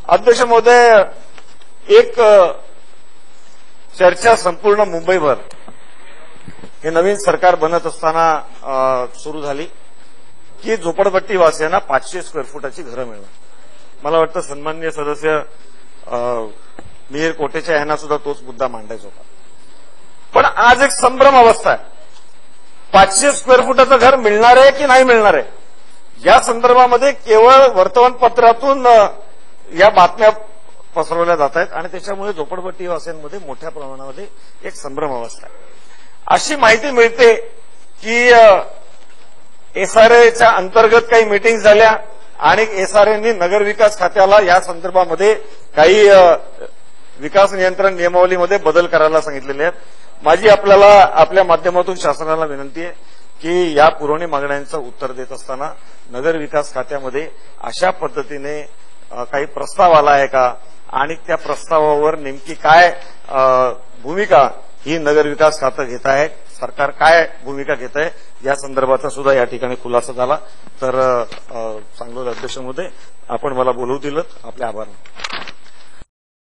अध्यक्ष महोदय, एक चर्चा संपूर्ण मुंबईभर हे नवीन सरकार बनत असताना सुरू झाली की झोपडपट्टी वासियांना 500 स्क्वेअर फुटाची घरं मिळणार. मला वाटतं सन्माननीय सदस्य मिहिर कोटेच्या यांना सुद्धा तोच मुद्दा मांडायचा होता. पण आज एक संभ्रम अवस्था आहे. 500 स्क्वेअर फुटाचं घर मिळणार आहे की नाही मिळणार आहे या संदर्भामध्ये केवळ वर्तमानपत्रातून या बातम्या पसरवल्या जात आहेत आणि त्याच्यामुळे झोपडपट्टी वासियांमध्ये मोठ्या प्रमाणामध्ये एक संभ्रम अवस्था आहे. अशी माहिती मिळते की एसआरएच्या अंतर्गत काही मीटिंग झाल्या आणि एसआरएनी नगरविकास खात्याला या संदर्भामध्ये काही विकास नियंत्रण नियमावलीमध्ये बदल करायला सांगितलेले आहेत. माझी आपल्याला आपल्या माध्यमातून शासनाला विनंती आहे की या पुरवणी मागण्यांचं उत्तर देत असताना नगरविकास खात्यामध्ये अशा पद्धतीने काही प्रस्ताव आला आहे का आणि त्या प्रस्तावावर नेमकी काय भूमिका ही नगरविकास खातं घेत आहे, सरकार काय भूमिका घेत आहे या संदर्भाचा सुद्धा या ठिकाणी खुलासा झाला. तर चांगलं अध्यक्ष महोदय, आपण मला बोलवू दिलं, आपले आभार.